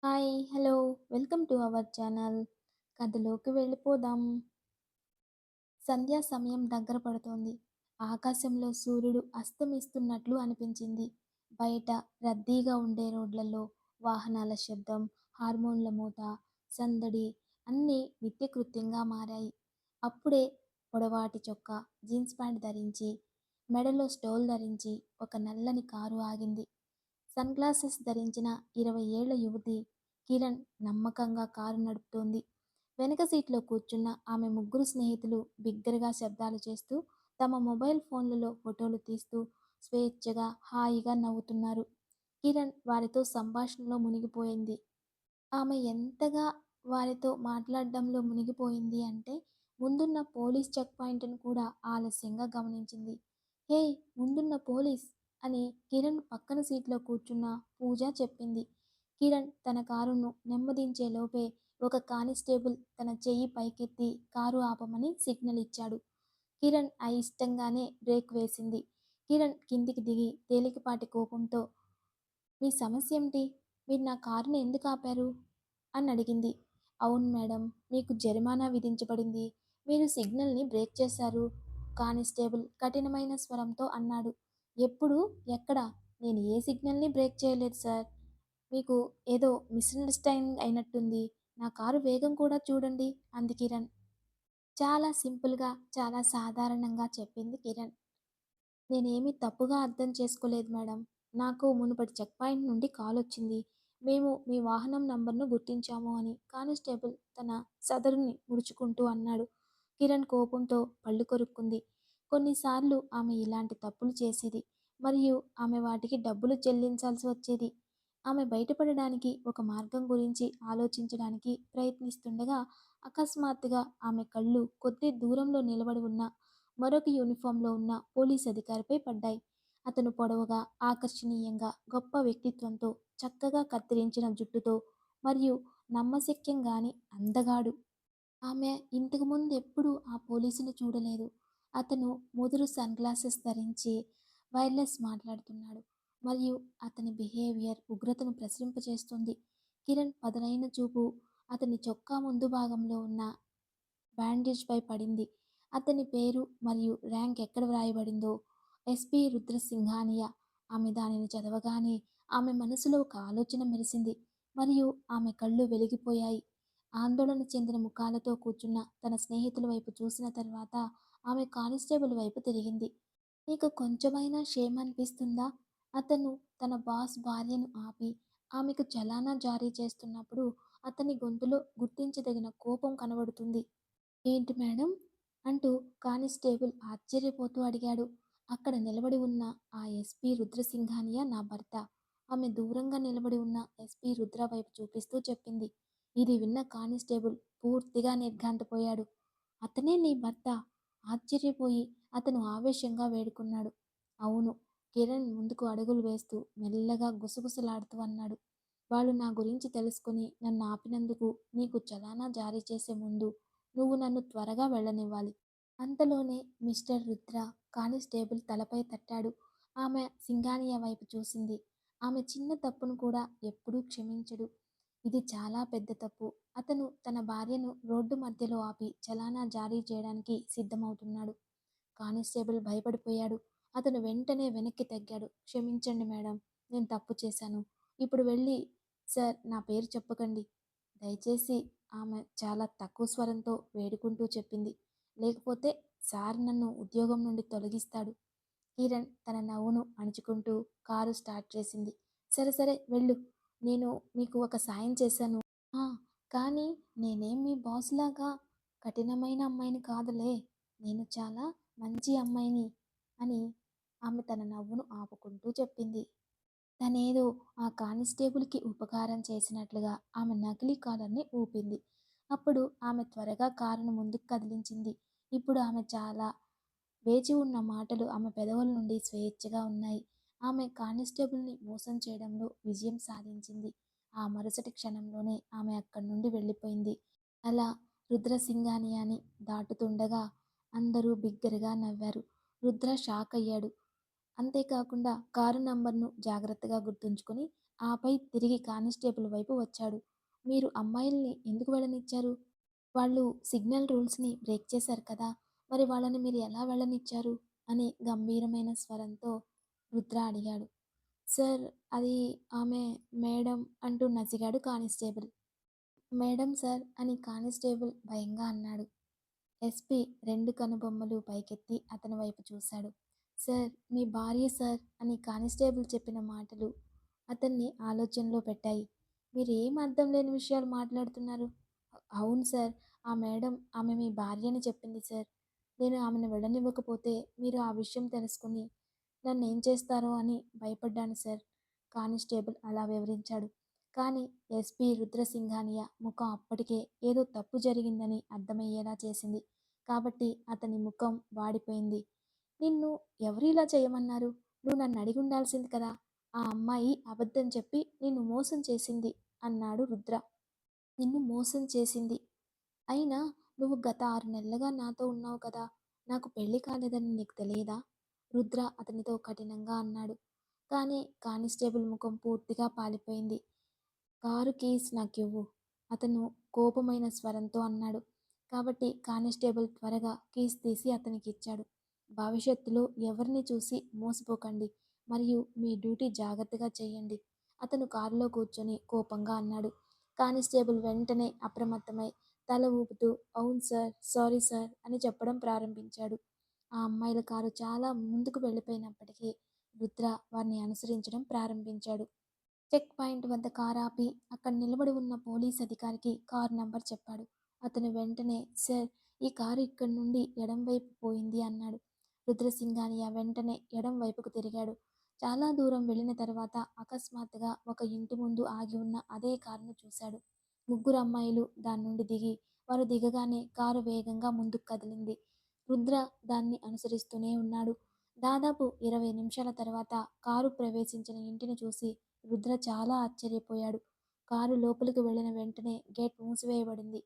Hi! Hello! Welcome to our channel. కథలోకి వెళ్ళిపోదాం. సంధ్యా సమయం దగ్గర పడుతోంది. ఆకాశంలో సూర్యుడు అస్తమిస్తున్నట్లు అనిపించింది. బయట రద్దీగా ఉండే రోడ్లలో వాహనాల శబ్దం, హార్మోన్ల మోత, సందడి అన్నీ నిత్యకృత్యంగా మారాయి. అప్పుడే పొడవాటి చొక్కా, జీన్స్ ప్యాంట్ ధరించి, మెడలో స్టోల్ ధరించి ఒక నల్లని కారు ఆగింది. సన్ గ్లాసెస్ ధరించిన 20 ఏళ్ల యువతి కిరణ్ నమ్మకంగా కారు నడుపుతోంది. వెనక సీట్లో కూర్చున్న ఆమె ముగ్గురు స్నేహితులు బిగ్గరగా శబ్దాలు చేస్తూ తమ మొబైల్ ఫోన్లలో ఫోటోలు తీస్తూ స్వేచ్ఛగా హాయిగా నవ్వుతున్నారు. కిరణ్ వారితో సంభాషణలో మునిగిపోయింది. ఆమె ఎంతగా వారితో మాట్లాడడంలో మునిగిపోయింది అంటే ముందున్న పోలీస్ చెక్ పాయింట్‌ను కూడా ఆలస్యంగా గమనించింది. "హేయ్! ముందున్న పోలీస్" అని కిరణ్ పక్కన సీట్లో కూర్చున్న పూజ చెప్పింది. కిరణ్ తన కారును నెమ్మదించే లోపే ఒక కానిస్టేబుల్ తన చెయ్యి పైకెత్తి కారు ఆపమని సిగ్నల్ ఇచ్చాడు. కిరణ్ అయిష్టంగానే బ్రేక్ వేసింది. కిరణ్ కిందికి దిగి తేలికపాటి కోపంతో "మీ సమస్యేంటి? మీరు నా కారుని ఎందుకు ఆపారు?" అని అడిగింది. "అవును మేడం, మీకు జరిమానా విధించబడింది. మీరు సిగ్నల్‌ని బ్రేక్ చేశారు" కానిస్టేబుల్ కఠినమైన స్వరంతో అన్నాడు. "ఎప్పుడు? ఎక్కడ? నేను ఏ సిగ్నల్‌ని బ్రేక్ చేయలేదు సార్. మీకు ఏదో మిస్‌అండర్‌స్టాండింగ్ అయినట్టుంది. నా కారు వేగం కూడా చూడండి" అంది కిరణ్. చాలా సింపుల్‌గా, చాలా సాధారణంగా చెప్పింది కిరణ్. నేనేమీ తప్పుగా అర్థం చేసుకోలేదు మేడం. నాకు మునుపటి చెక్ పాయింట్ నుండి కాలొచ్చింది. మేము మీ వాహనం నంబర్‌ను గుర్తించాము అని కానిస్టేబుల్ తన సదరుని ముడుచుకుంటూ అన్నాడు. కిరణ్ కోపంతో పళ్ళు కొరుక్కుంది. కొన్నిసార్లు ఆమె ఇలాంటి తప్పులు చేసేది. మరియు ఆమె వాటికి డబ్బులు చెల్లించాల్సి వచ్చేది. ఆమె బయటపడడానికి ఒక మార్గం గురించి ఆలోచించడానికి ప్రయత్నిస్తుండగా అకస్మాత్తుగా ఆమె కళ్ళు కొద్ది దూరంలో నిలబడి ఉన్న మరొక యూనిఫాంలో ఉన్న పోలీస్ అధికారిపై పడ్డాయి. అతను పొడవుగా, ఆకర్షణీయంగా, గొప్ప వ్యక్తిత్వంతో, చక్కగా కత్తిరించిన జుట్టుతో మరియు నమ్మశక్యంగాని అందగాడు. ఆమె ఇంతకు ముందెప్పుడూ ఆ పోలీసుని చూడలేదు. అతను ముదురు సన్ గ్లాసెస్ ధరించి వైర్లెస్ మాట్లాడుతున్నాడు మరియు అతని బిహేవియర్ ఉగ్రతను ప్రసరింపచేస్తుంది. కిరణ్ పదునైన చూపు అతని చొక్కా ముందు భాగంలో ఉన్న బ్యాండేజ్పై పడింది. అతని పేరు మరియు ర్యాంక్ ఎక్కడ వ్రాయబడిందో ఎస్పీ రుద్రసింఘానియా. ఆమె దానిని చదవగానే ఆమె మనసులో ఒక ఆలోచన మెరిసింది మరియు ఆమె కళ్ళు వెలిగిపోయాయి. ఆందోళన చెందిన ముఖాలతో కూర్చున్న తన స్నేహితుల వైపు చూసిన తర్వాత ఆమె కానిస్టేబుల్ వైపు తిరిగింది. "నీకు కొంచెమైనా షేమ్ అనిపిస్తుందా?" అతను తన బాస్ భార్యను ఆపి ఆమెకు చలానా జారీ చేస్తున్నప్పుడు అతని గొంతులో గుర్తించదగిన కోపం కనబడుతుంది. "ఏంటి మేడం?" అంటూ కానిస్టేబుల్ ఆశ్చర్యపోతూ అడిగాడు. అక్కడ నిలబడి ఉన్న ఆ ఎస్పీ రుద్రసింఘానియా నా భర్త. ఆమె దూరంగా నిలబడి ఉన్న ఎస్పీ రుద్ర వైపు చూపిస్తూ చెప్పింది. ఇది విన్న కానిస్టేబుల్ పూర్తిగా నిర్ఘాంతపోయాడు. "అతనే నీ భర్త?" ఆశ్చర్యపోయి అతను ఆవేశంగా వేడుకున్నాడు. "అవును" కిరణ్ ముందుకు అడుగులు వేస్తూ మెల్లగా గుసగుసలాడుతూ అన్నాడు. "వాళ్ళు నా గురించి తెలుసుకుని నన్ను ఆపినందుకు నీకు చలానా జారీ చేసే ముందు నువ్వు నన్ను త్వరగా వెళ్ళనివ్వాలి." అంతలోనే మిస్టర్ రుద్ర కానిస్టేబుల్ తలపై తట్టాడు. ఆమె సింఘానియా వైపు చూసింది. ఆమె చిన్న తప్పును కూడా ఎప్పుడూ క్షమించడు. ఇది చాలా పెద్ద తప్పు. అతను తన భార్యను రోడ్డు మధ్యలో ఆపి చలానా జారీ చేయడానికి సిద్ధమవుతున్నాడు. కానిస్టేబుల్ భయపడిపోయాడు. అతను వెంటనే వెనక్కి తగ్గాడు. "క్షమించండి మేడం, నేను తప్పు చేశాను. ఇప్పుడు వెళ్ళి సార్ నా పేరు చెప్పకండి దయచేసి" ఆమె చాలా తక్కువ స్వరంతో వేడుకుంటూ చెప్పింది. "లేకపోతే సార్ నన్ను ఉద్యోగం నుండి తొలగిస్తాడు." కిరణ్ తన నవ్వును అణుచుకుంటూ కారు స్టార్ట్ చేసింది. "సరే సరే వెళ్ళు. నేను మీకు ఒక సాయం చేశాను. ఆ! కానీ నేనేం మీ బాస్‌లాగా కఠినమైన అమ్మాయిని కాదులే. నేను చాలా మంచి అమ్మాయిని" అని ఆమె తన నవ్వును ఆపుకుంటూ చెప్పింది. తనేదో ఆ కానిస్టేబుల్‌కి ఉపకారం చేసినట్లుగా ఆమె నకిలీ కాలర్‌ని ఊపింది. అప్పుడు ఆమె త్వరగా కారును ముందుకు కదిలించింది. ఇప్పుడు ఆమె చాలా వేచి ఉన్న మాటలు ఆమె పెదవుల నుండి స్వేచ్ఛగా ఉన్నాయి. ఆమె కానిస్టేబుల్‌ని మోసం చేయడంలో విజయం సాధించింది. ఆ మరుసటి క్షణంలోనే ఆమె అక్కడి నుండి వెళ్ళిపోయింది. అలా రుద్రసింగానియాని దాటుతుండగా అందరూ బిగ్గరగా నవ్వారు. రుద్ర షాకయ్యాడు. అంతేకాకుండా కారు నంబర్‌ను జాగ్రత్తగా గుర్తుంచుకొని ఆపై తిరిగి కానిస్టేబుల్ వైపు వచ్చాడు. మీరు అమ్మాయిల్ని ఎందుకు వెళ్ళనిచ్చారు? వాళ్ళు సిగ్నల్ రూల్స్‌ని బ్రేక్ చేశారు కదా! మరి వాళ్ళని మీరు ఎలా వెళ్ళనిచ్చారు? అని గంభీరమైన స్వరంతో రుద్ర అడిగాడు. సార్, అది ఆమె మేడం అంటూ నసిగాడు కానిస్టేబుల్. మేడం సార్ అని కానిస్టేబుల్ భయంగా అన్నాడు. ఎస్పీ రెండు కనుబొమ్మలు పైకెత్తి అతని వైపు చూశాడు. సార్, మీ భార్య సార్ అని కానిస్టేబుల్ చెప్పిన మాటలు అతన్ని ఆలోచనలో పెట్టాయి. మీరు ఏం అర్థం లేని విషయాలు మాట్లాడుతున్నారు? అవును సార్, ఆ మేడం ఆమె మీ భార్య అని చెప్పింది సార్. నేను ఆమెను వెళ్ళనివ్వకపోతే మీరు ఆ విషయం తెలుసుకుని నన్నేం చేస్తారో అని భయపడ్డాను సార్. కానిస్టేబుల్ అలా వివరించాడు. కానీ ఎస్పీ రుద్రసింఘానియా ముఖం అప్పటికే ఏదో తప్పు జరిగిందని అర్థమయ్యేలా చేసింది. కాబట్టి అతని ముఖం వాడిపోయింది. నిన్ను ఎవరు ఇలా చేయమన్నారు? నువ్వు నన్ను అడిగుండాల్సింది కదా! ఆ అమ్మాయి అబద్ధం చెప్పి నిన్ను మోసం చేసింది అన్నాడు రుద్ర. నిన్ను మోసం చేసింది. అయినా నువ్వు గత 6 నెలలుగా నాతో ఉన్నావు కదా! నాకు పెళ్లి కాలేదని నీకు తెలియదా? రుద్ర అతనితో కఠినంగా అన్నాడు. కానీ కానిస్టేబుల్ ముఖం పూర్తిగా పాలిపోయింది. కారు కీస్ నాకివ్వు, అతను కోపమైన స్వరంతో అన్నాడు. కాబట్టి కానిస్టేబుల్ త్వరగా కీస్ తీసి అతనికిచ్చాడు. భవిష్యత్తులో ఎవరిని చూసి మోసపోకండి మరియు మీ డ్యూటీ జాగ్రత్తగా చేయండి. అతను కారులో కూర్చొని కోపంగా అన్నాడు. కానిస్టేబుల్ వెంటనే అప్రమత్తమై తల ఊపుతూ అవును సార్, సారీ సార్ అని చెప్పడం ప్రారంభించాడు. ఆ అమ్మాయిల కారు చాలా ముందుకు వెళ్ళిపోయినప్పటికీ రుద్ర వారిని అనుసరించడం ప్రారంభించాడు. చెక్ పాయింట్ వద్ద కారు ఆపి అక్కడ నిలబడి ఉన్న పోలీస్ అధికారికి కారు నంబర్ చెప్పాడు. అతను వెంటనే సార్, ఈ కారు ఇక్కడి నుండి ఎడం వైపు పోయింది అన్నాడు. రుద్రసింగానియా వెంటనే ఎడం వైపుకు తిరిగాడు. చాలా దూరం వెళ్ళిన తర్వాత అకస్మాత్తుగా ఒక ఇంటి ముందు ఆగి ఉన్న అదే కారును చూశాడు. ముగ్గురు అమ్మాయిలు దాని నుండి దిగి వారు దిగగానే కారు వేగంగా ముందుకు కదిలింది. రుద్ర దాన్ని అనుసరిస్తూనే ఉన్నాడు. దాదాపు 20 నిమిషాల తర్వాత కారు ప్రవేశించిన ఇంటిని చూసి రుద్ర చాలా ఆశ్చర్యపోయాడు. కారు లోపలికి వెళ్ళిన వెంటనే గేట్ మూసివేయబడింది.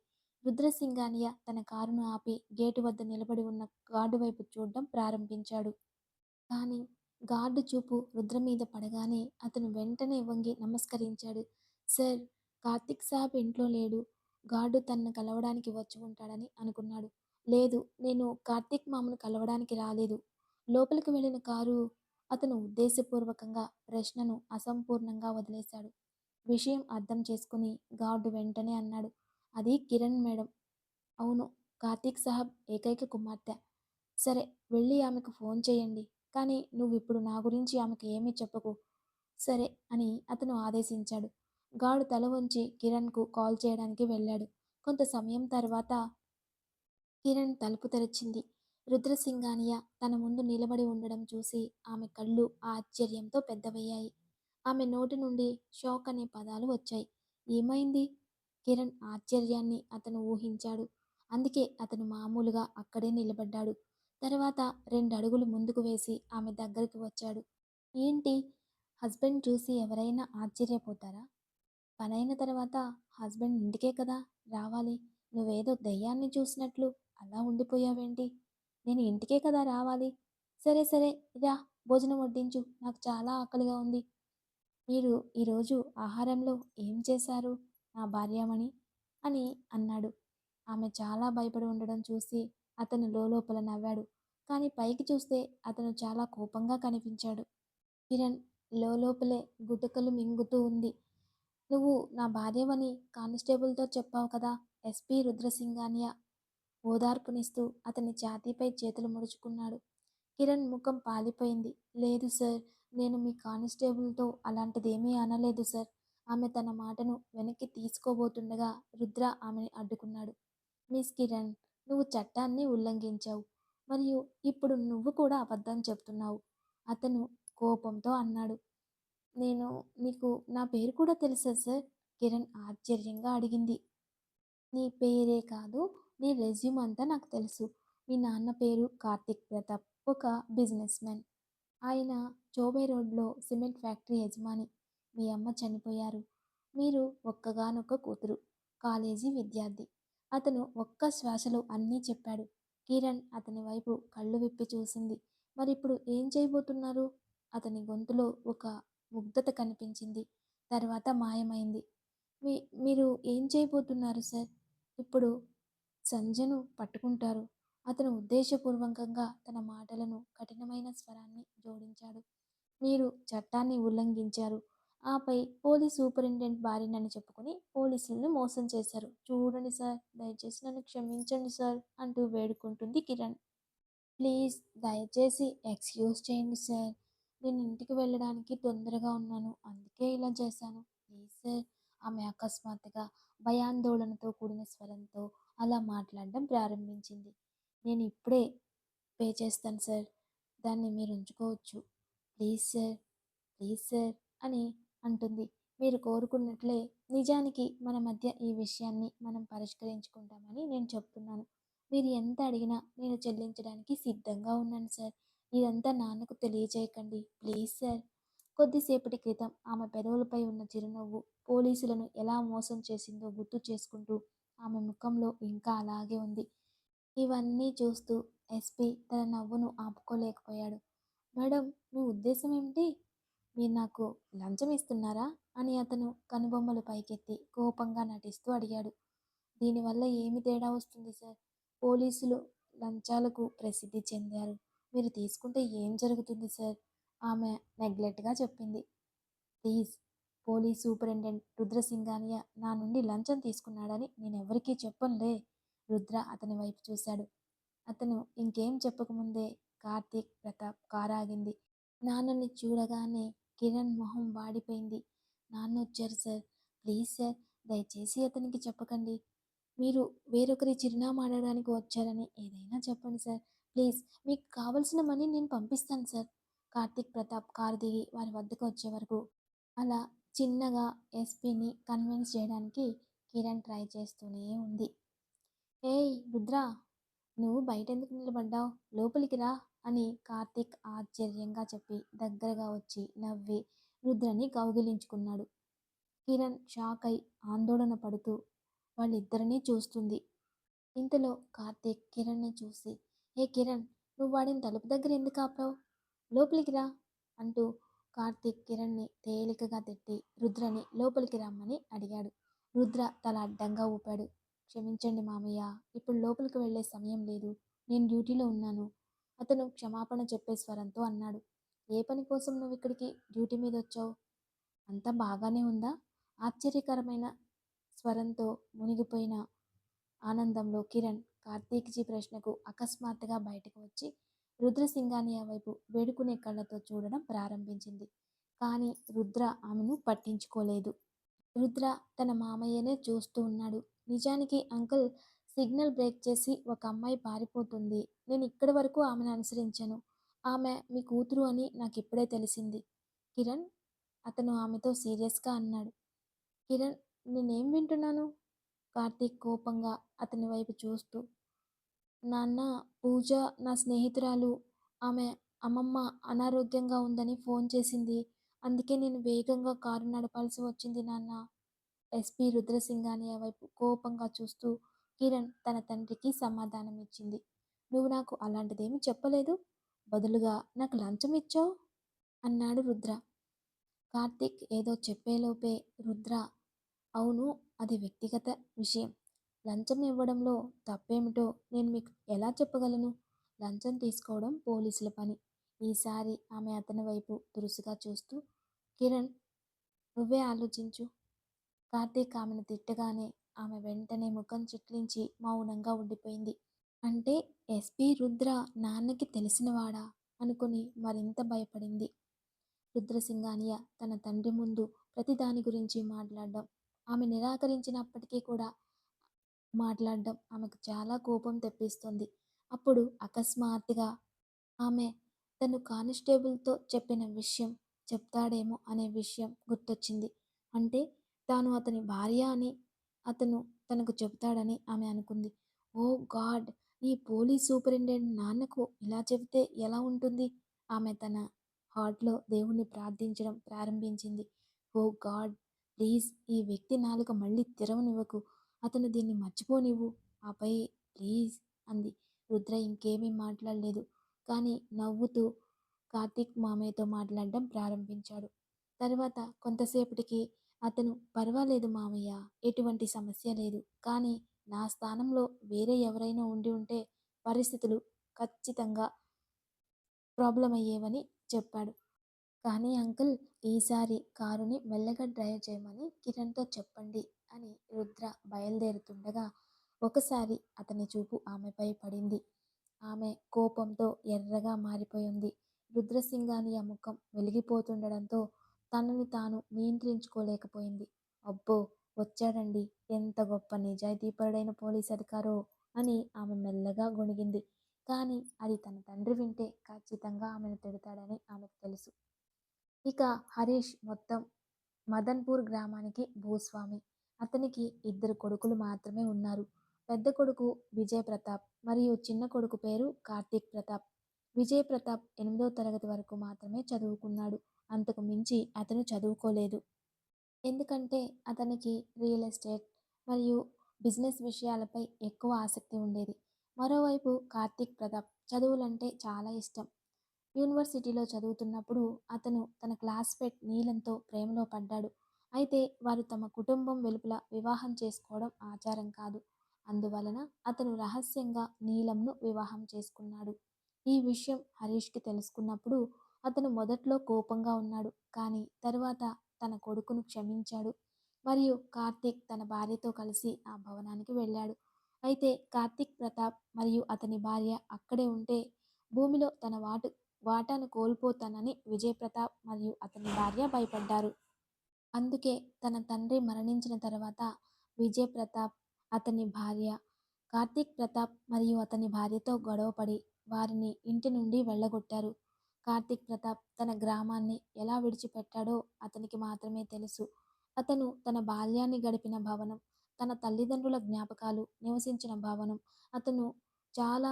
రుద్రసింగానియా తన కారును ఆపి గేటు వద్ద నిలబడి ఉన్న గార్డు వైపు చూడడం ప్రారంభించాడు. కానీ గార్డు చూపు రుద్ర మీద పడగానే అతను వెంటనే వంగి నమస్కరించాడు. సార్, కార్తిక్ సాబ్ ఇంట్లో లేడు. గార్డు తనను కలవడానికి వచ్చి ఉంటాడని అనుకున్నాడు. లేదు, నేను కార్తీక్ మామను కలవడానికి రాలేదు. లోపలికి వెళ్ళిన కారు అతను ఉద్దేశపూర్వకంగా ప్రశ్నను అసంపూర్ణంగా వదిలేశాడు. విషయం అర్థం చేసుకుని గార్డు వెంటనే అన్నాడు. అది కిరణ్ మేడం. అవును, కార్తీక్ సాహబ్ ఏకైక కుమార్తె. సరే, వెళ్ళి ఆమెకు ఫోన్ చేయండి. కానీ నువ్విప్పుడు నా గురించి ఆమెకు ఏమీ చెప్పకు. సరే అని అతను ఆదేశించాడు. గార్డు తల వంచి కిరణ్కు కాల్ చేయడానికి వెళ్ళాడు. కొంత సమయం తర్వాత కిరణ్ తలుపు తెరిచింది. రుద్రసింగానియా తన ముందు నిలబడి ఉండడం చూసి ఆమె కళ్ళు ఆశ్చర్యంతో పెద్దవయ్యాయి. ఆమె నోటి నుండి షాక్ అనే పదాలు వచ్చాయి. ఏమైంది? కిరణ్ ఆశ్చర్యాన్ని అతను ఊహించాడు. అందుకే అతను మామూలుగా అక్కడే నిలబడ్డాడు. తర్వాత 2 అడుగులు ముందుకు వేసి ఆమె దగ్గరికి వచ్చాడు. ఏంటి? హస్బెండ్ చూసి ఎవరైనా ఆశ్చర్యపోతారా? పనైన తర్వాత హస్బెండ్ ఇంటికే కదా రావాలి. నువ్వేదో దెయ్యాన్ని చూసినట్లు అలా ఉండిపోయావేంటి? నేను ఇంటికే కదా రావాలి. సరే సరే, రా, భోజనం వడ్డించు, నాకు చాలా ఆకలిగా ఉంది. మీరు ఈరోజు ఆహారంలో ఏం చేశారు నా భార్యామణి అని అన్నాడు. ఆమె చాలా భయపడి ఉండడం చూసి అతను లోపల నవ్వాడు. కానీ పైకి చూస్తే అతను చాలా కోపంగా కనిపించాడు. కిరణ్ లోపలే గుటకలు మింగుతూ ఉంది. నువ్వు నా భార్యవని కానిస్టేబుల్తో చెప్పావు కదా! ఎస్పీ రుద్రసింగానియా ఓదార్పునిస్తూ అతని ఛాతీపై చేతులు ముడుచుకున్నాడు. కిరణ్ ముఖం పాలిపోయింది. లేదు సార్, నేను మీ కానిస్టేబుల్తో అలాంటిదేమీ అనలేదు సార్. ఆమె తన మాటను వెనక్కి తీసుకోబోతుండగా రుద్ర ఆమెని అడ్డుకున్నాడు. మిస్ కిరణ్, నువ్వు చట్టాన్ని ఉల్లంఘించావు. మరియు ఇప్పుడు నువ్వు కూడా అబద్ధం చెప్తున్నావు. అతను కోపంతో అన్నాడు. నేను నీకు నా పేరు కూడా తెలుసా సార్? కిరణ్ ఆశ్చర్యంగా అడిగింది. నీ పేరే కాదు, నీ రెజ్యూమ్ అంతా నాకు తెలుసు. మీ నాన్న పేరు కార్తిక్ ప్రతాప్, ఒక బిజినెస్ మ్యాన్. ఆయన చోబే రోడ్లో సిమెంట్ ఫ్యాక్టరీ యజమాని. మీ అమ్మ చనిపోయారు. మీరు ఒక్కగానొక్క కూతురు, కాలేజీ విద్యార్థి. అతను ఒక్క శ్వాసలో అన్నీ చెప్పాడు. కిరణ్ అతని వైపు కళ్ళు విప్పి చూసింది. మరిప్పుడు ఏం చేయబోతున్నారు? అతని గొంతులో ఒక ముగ్ధత కనిపించింది. తర్వాత మాయమైంది. మీ మీరు ఏం చేయబోతున్నారు సార్? ఇప్పుడు సంజను పట్టుకుంటారు. అతను ఉద్దేశపూర్వకంగా తన మాటలను కఠినమైన స్వరాన్ని జోడించాడు. మీరు చట్టాన్ని ఉల్లంఘించారు. ఆపై పోలీస్ సూపరింటెండెంట్ భార్యనని చెప్పుకొని పోలీసులను మోసం చేశారు. చూడండి సార్, దయచేసి నన్ను క్షమించండి సార్ అంటూ వేడుకుంటుంది కిరణ్. ప్లీజ్ దయచేసి ఎక్స్‌క్యూజ్ చేయండి సార్. నేను ఇంటికి వెళ్ళడానికి తొందరగా ఉన్నాను. అందుకే ఇలా చేశాను. Please sir. ఆమె అకస్మాత్తుగా భయాందోళనతో కూడిన స్వరంతో అలా మాట్లాడడం ప్రారంభించింది. నేను ఇప్పుడే పే చేస్తాను సార్. దాన్ని మీరు ఉంచుకోవచ్చు. ప్లీజ్ సార్, ప్లీజ్ సార్ అని అంటుంది. మీరు కోరుకున్నట్లే నిజానికి మన మధ్య ఈ విషయాన్ని మనం పరిష్కరించుకుంటామని నేను చెప్తున్నాను. మీరు ఎంత అడిగినా నేను చెల్లించడానికి సిద్ధంగా ఉన్నాను సార్. ఇదంతా నాన్నకు తెలియజేయకండి. Please sir. కొద్దిసేపటి క్రితం ఆమె పెదవులపై ఉన్న చిరునవ్వు పోలీసులను ఎలా మోసం చేసిందో గుర్తు చేసుకుంటూ ఆమె ముఖంలో ఇంకా అలాగే ఉంది. ఇవన్నీ చూస్తూ ఎస్పీ తన నవ్వును ఆపుకోలేకపోయాడు. మేడం, మీ ఉద్దేశం ఏమిటి? మీరు నాకు లంచం ఇస్తున్నారా? అని అతను కనుబొమ్మలు పైకెత్తి కోపంగా నటిస్తూ అడిగాడు. దీనివల్ల ఏమి తేడా వస్తుంది సార్? పోలీసులు లంచాలకు ప్రసిద్ధి చెందారు. మీరు తీసుకుంటే ఏం జరుగుతుంది సార్? ఆమె నెగ్లెక్ట్‌గా చెప్పింది. ప్లీజ్, పోలీస్ సూపరింటెండెంట్ రుద్రసింగానియా నా నుండి లంచం తీసుకున్నాడని నేనెవ్వరికీ చెప్పనులే. రుద్ర అతని వైపు చూశాడు. అతను ఇంకేం చెప్పకముందే కార్తీక్ ప్రతాప్ కారాగింది. నాన్నని చూడగానే కిరణ్ మొహం వాడిపోయింది. నాన్నొచ్చారు సార్. ప్లీజ్ సార్, దయచేసి అతనికి చెప్పకండి. మీరు వేరొకరి చిరునామా అడగడానికి వచ్చారని ఏదైనా చెప్పండి సార్. ప్లీజ్, మీకు కావలసిన మనీ నేను పంపిస్తాను సార్. కార్తీక్ ప్రతాప్ కారు దిగి వారి వద్దకు వచ్చే వరకు అలా చిన్నగా ఎస్పీని కన్విన్స్ చేయడానికి కిరణ్ ట్రై చేస్తూనే ఉంది. ఏయ్ రుద్ర, నువ్వు బయటెందుకు నిలబడ్డావు? లోపలికి రా అని కార్తీక్ ఆశ్చర్యంగా చెప్పి దగ్గరగా వచ్చి నవ్వి రుద్రని కౌగిలించుకున్నాడు. కిరణ్ షాక్ అయి ఆందోళన పడుతూ వాళ్ళిద్దరినీ చూస్తుంది. ఇంతలో కార్తీక్ కిరణ్‌ని చూసి, ఏ కిరణ్, నువ్వు వాడిని తలుపు దగ్గర ఎందుకు ఆపావు? లోపలికి రా అంటూ కార్తీక్ కిరణ్‌ని తేలికగా తిట్టి రుద్రని లోపలికి రమ్మని అడిగాడు. రుద్ర తల అడ్డంగా ఊపాడు. క్షమించండి మామయ్య, ఇప్పుడు లోపలికి వెళ్ళే సమయం లేదు. నేను డ్యూటీలో ఉన్నాను. అతను క్షమాపణ చెప్పే స్వరంతో అన్నాడు. ఏ పని కోసం నువ్విక్కడికి డ్యూటీ మీదొచ్చావు? అంతా బాగానే ఉందా? ఆశ్చర్యకరమైన స్వరంతో మునిగిపోయిన ఆనందంలో కిరణ్ కార్తీక్జీ ప్రశ్నకు అకస్మాత్తుగా బయటకు వచ్చి రుద్రసింగానియా వైపు వేడుకునే కళ్ళతో చూడడం ప్రారంభించింది. కానీ రుద్ర ఆమెను పట్టించుకోలేదు. రుద్ర తన మామయ్యనే చూస్తూ ఉన్నాడు. నిజానికి అంకుల్, సిగ్నల్ బ్రేక్ చేసి ఒక అమ్మాయి పారిపోతుంది. నేను ఇక్కడి వరకు ఆమెను అనుసరించాను. ఆమె మీ కూతురు అని నాకిప్పుడే తెలిసింది. కిరణ్, అతను ఆమెతో సీరియస్గా అన్నాడు. కిరణ్, నేనేం వింటున్నాను? కార్తీక్ కోపంగా అతని వైపు చూస్తూ, నాన్న, పూజ నా స్నేహితురాలు. ఆమె అమ్మమ్మ అనారోగ్యంగా ఉందని ఫోన్ చేసింది. అందుకే నేను వేగంగా కారు నడపాల్సి వచ్చింది నాన్న. ఎస్పీ రుద్రసింగానియా వైపు కోపంగా చూస్తూ కిరణ్ తన తండ్రికి సమాధానం ఇచ్చింది. నువ్వు నాకు అలాంటిదేమీ చెప్పలేదు. బదులుగా నాకు లంచం ఇచ్చావు అన్నాడు రుద్ర. కార్తీక్ ఏదో చెప్పేలోపే రుద్ర, అవును, అది వ్యక్తిగత విషయం. లంచం ఇవ్వడంలో తప్పేమిటో నేను మీకు ఎలా చెప్పగలను? లంచం తీసుకోవడం పోలీసుల పని. ఈసారి ఆమె అతని వైపు దురుసుగా చూస్తూ, కిరణ్, నువ్వే ఆలోచించు. కార్తీక్ ఆమెను తిట్టగానే ఆమె వెంటనే ముఖం చిట్లించి మౌనంగా ఉండిపోయింది. అంటే ఎస్పీ రుద్ర నాన్నకి తెలిసినవాడా అనుకుని మరింత భయపడింది. రుద్రసింగానియా తన తండ్రి ముందు ప్రతిదాని గురించి మాట్లాడడం, ఆమె నిరాకరించినప్పటికీ కూడా మాట్లాడడం ఆమెకు చాలా కోపం తెప్పిస్తుంది. అప్పుడు అకస్మాత్తుగా ఆమె తను కానిస్టేబుల్‌తో చెప్పిన విషయం చెప్తాడేమో అనే విషయం గుర్తొచ్చింది. అంటే తాను అతని భార్య అని అతను తనకు చెబుతాడని ఆమె అనుకుంది. ఓహ్ గాడ్! ఈ పోలీస్ సూపరింటెండెంట్ నాన్నకు ఇలా చెబితే ఎలా ఉంటుంది? ఆమె తన హార్ట్‌లో దేవుణ్ణి ప్రార్థించడం ప్రారంభించింది. ఓహ్ గాడ్! ప్లీజ్, ఈ వ్యక్తి నాలుక మళ్ళీ తెరవనివ్వకు. అతను దీన్ని మర్చిపోనివ్వు. ఆపై ప్లీజ్ అంది. రుద్ర ఇంకేమీ మాట్లాడలేదు. కానీ నవ్వుతూ కార్తీక్ మామయ్యతో మాట్లాడడం ప్రారంభించాడు. తరువాత కొంతసేపటికి అతను "పర్వాలేదు మావయ్య, ఎటువంటి సమస్య లేదు. కానీ నా స్థానంలో వేరే ఎవరైనా ఉండి ఉంటే పరిస్థితులు ఖచ్చితంగా ప్రాబ్లమ్ అయ్యేవని" చెప్పాడు. "కానీ అంకుల్, ఈసారి కారుని మెల్లగా డ్రైవ్ చేయమని కిరణ్‌తో చెప్పండి" అని రుద్ర బయలుదేరుతుండగా ఒకసారి అతని చూపు ఆమెపై పడింది. ఆమె కోపంతో ఎర్రగా మారిపోయింది. రుద్రసింగానియ ముఖం వెలిగిపోతుండడంతో తనని తాను నియంత్రించుకోలేకపోయింది. "అబ్బో! వచ్చాడండి. ఎంత గొప్ప నిజాయితీపరుడైన పోలీస్ అధికారో" అని ఆమె మెల్లగా గొణిగింది. కానీ అది తన తండ్రి వింటే ఖచ్చితంగా ఆమెను తిడతాడని ఆమెకు తెలుసు. ఇక హరీష్ మొత్తం మదన్పూర్ గ్రామానికి భూస్వామి. అతనికి ఇద్దరు కొడుకులు మాత్రమే ఉన్నారు. పెద్ద కొడుకు విజయ్ ప్రతాప్ మరియు చిన్న కొడుకు పేరు కార్తీక్ ప్రతాప్. విజయ్ ప్రతాప్ 8వ తరగతి వరకు మాత్రమే చదువుకున్నాడు. అంతకు మించి అతను చదువుకోలేదు. ఎందుకంటే అతనికి రియల్ ఎస్టేట్ మరియు బిజినెస్ విషయాలపై ఎక్కువ ఆసక్తి ఉండేది. మరోవైపు కార్తీక్ ప్రతాప్ చదువులంటే చాలా ఇష్టం. యూనివర్సిటీలో చదువుతున్నప్పుడు అతను తన క్లాస్మేట్ నీలంతో ప్రేమలో పడ్డాడు. అయితే వారు తమ కుటుంబం వెలుపల వివాహం చేసుకోవడం ఆచారం కాదు. అందువలన అతను రహస్యంగా నీలంను వివాహం చేసుకున్నాడు. ఈ విషయం హరీష్కి తెలుసుకున్నప్పుడు అతను మొదట్లో కోపంగా ఉన్నాడు. కానీ తరువాత తన కొడుకును క్షమించాడు. మరియు కార్తీక్ తన భార్యతో కలిసి ఆ భవనానికి వెళ్ళాడు. అయితే కార్తీక్ ప్రతాప్ మరియు అతని భార్య అక్కడే ఉంటే భూమిలో తన వాటాను కోల్పోతానని విజయ్ ప్రతాప్ మరియు అతని భార్య భయపడ్డారు. అందుకే తన తండ్రి మరణించిన తర్వాత విజయ్ ప్రతాప్, అతని భార్య, కార్తీక్ ప్రతాప్ మరియు అతని భార్యతో గొడవపడి వారిని ఇంటి నుండి వెళ్ళగొట్టారు. కార్తీక్ ప్రతాప్ తన గ్రామాన్ని ఎలా విడిచిపెట్టాడో అతనికి మాత్రమే తెలుసు. అతను తన బాల్యాన్ని గడిపిన భవనం, తన తల్లిదండ్రుల జ్ఞాపకాలు నివసించిన భవనం, అతను చాలా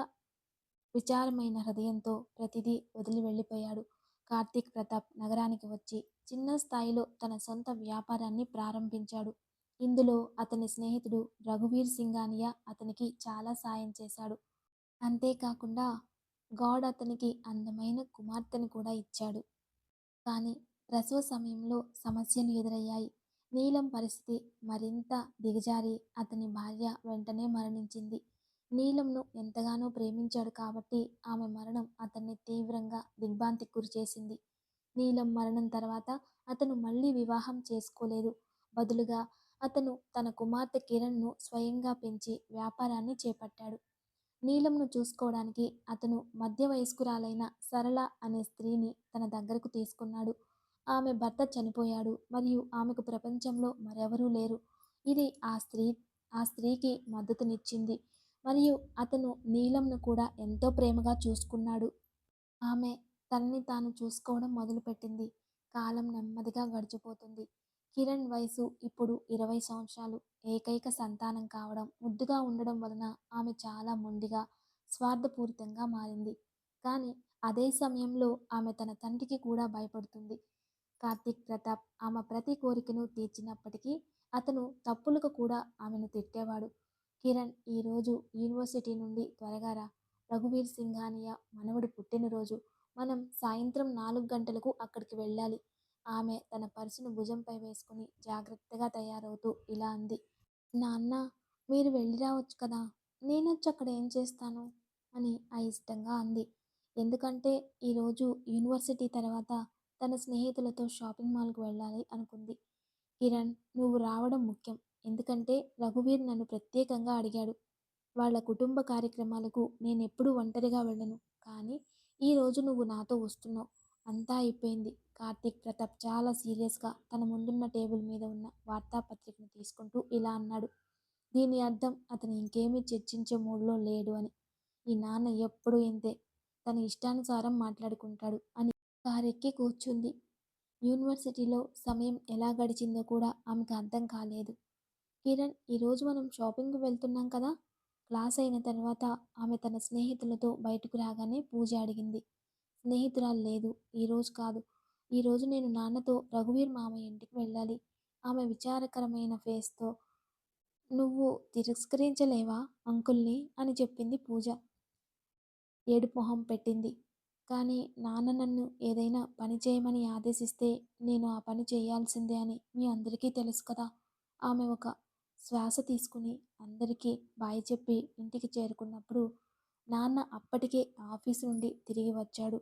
విచారమైన హృదయంతో ప్రతిదీ వదిలి వెళ్ళిపోయాడు. కార్తీక్ ప్రతాప్ నగరానికి వచ్చి చిన్న స్థాయిలో తన సొంత వ్యాపారాన్ని ప్రారంభించాడు. ఇందులో అతని స్నేహితుడు రఘువీర్ సింఘానియా అతనికి చాలా సాయం చేశాడు. అంతేకాకుండా గాడ్ అతనికి అందమైన కుమార్తెను కూడా ఇచ్చాడు. కానీ ప్రసవ సమయంలో సమస్యలు ఎదురయ్యాయి. నీలం పరిస్థితి మరింత దిగజారి అతని భార్య వెంటనే మరణించింది. నీలంను ఎంతగానో ప్రేమించాడు కాబట్టి ఆమె మరణం అతన్ని తీవ్రంగా దిగ్భ్రాంతికి గురిచేసింది. నీలం మరణం తర్వాత అతను మళ్ళీ వివాహం చేసుకోలేదు. బదులుగా అతను తన కుమార్తె కిరణ్ను స్వయంగా పెంచి వ్యాపారాన్ని చేపట్టాడు. నీలంను చూసుకోవడానికి అతను మధ్య వయస్కురాలైన సరళ అనే స్త్రీని తన దగ్గరకు తీసుకున్నాడు. ఆమె భర్త చనిపోయాడు మరియు ఆమెకు ప్రపంచంలో మరెవరూ లేరు. ఇది ఆ స్త్రీకి మద్దతునిచ్చింది మరియు అతను నీలంను కూడా ఎంతో ప్రేమగా చూసుకున్నాడు. ఆమె తనని తాను చూసుకోవడం మొదలుపెట్టింది. కాలం నెమ్మదిగా గడిచిపోతుంది. కిరణ్ వయసు ఇప్పుడు 20 సంవత్సరాలు. ఏకైక సంతానం కావడం, ముద్దుగా ఉండడం వలన ఆమె చాలా మొండిగా, స్వార్థపూరితంగా మారింది. కానీ అదే సమయంలో ఆమె తన తండ్రికి కూడా భయపడుతుంది. కార్తీక్ ప్రతాప్ ఆమె ప్రతి కోరికను తీర్చినప్పటికీ అతను తప్పులకు కూడా ఆమెను తిట్టేవాడు. కిరణ్, ఈరోజు యూనివర్సిటీ నుండి త్వరగా రా. రఘువీర్ సింఘానియా మనవడి పుట్టినరోజు. మనం సాయంత్రం 4 గంటలకు అక్కడికి వెళ్ళాలి. ఆమె తన పర్సును భుజంపై వేసుకుని జాగ్రత్తగా తయారవుతూ ఇలా అంది. నాన్న, మీరు వెళ్ళి రావచ్చు కదా. నేనొచ్చి అక్కడ ఏం చేస్తాను అని అయిష్టంగా అంది. ఎందుకంటే ఈరోజు యూనివర్సిటీ తర్వాత తన స్నేహితులతో షాపింగ్ మాల్కు వెళ్ళాలి అనుకుంది. కిరణ్, నువ్వు రావడం ముఖ్యం. ఎందుకంటే రఘువీర్ నన్ను ప్రత్యేకంగా అడిగాడు. వాళ్ళ కుటుంబ కార్యక్రమాలకు నేనెప్పుడూ ఒంటరిగా వెళ్ళను. కానీ ఈరోజు నువ్వు నాతో వస్తున్నావు. అంతా అయిపోయింది. కార్తీక్ ప్రతాప్ చాలా సీరియస్గా తన ముందున్న టేబుల్ మీద ఉన్న వార్తాపత్రికను తీసుకుంటూ ఇలా అన్నాడు. దీని అర్థం అతను ఇంకేమీ చర్చించే మూడ్లో లేడు అని. ఈ నాన్న ఎప్పుడూ ఇంతే. తన ఇష్టానుసారం మాట్లాడుకుంటాడు అని కారెక్కి కూర్చుంది. యూనివర్సిటీలో సమయం ఎలా గడిచిందో కూడా ఆమెకు అర్థం కాలేదు. కిరణ్, ఈరోజు మనం షాపింగ్కి వెళ్తున్నాం కదా. క్లాస్ అయిన తర్వాత ఆమె తన స్నేహితులతో బయటకు రాగానే పూజ అడిగింది. స్నేహితురాలు లేదు. ఈరోజు కాదు. ఈరోజు నేను నాన్నతో రఘువీర్ మామయ్య ఇంటికి వెళ్ళాలి. ఆమె విచారకరమైన ఫేస్తో, నువ్వు తిరస్కరించలేవా అంకుల్ని అని చెప్పింది పూజ. ఏడుపు మొహం పెట్టింది. కానీ నాన్న నన్ను ఏదైనా పని చేయమని ఆదేశిస్తే నేను ఆ పని చేయాల్సిందే అని మీ అందరికీ తెలుసు కదా. ఆమె ఒక శ్వాస తీసుకుని అందరికీ చెప్పి ఇంటికి చేరుకున్నప్పుడు నాన్న అప్పటికే ఆఫీసు నుండి తిరిగి వచ్చాడు.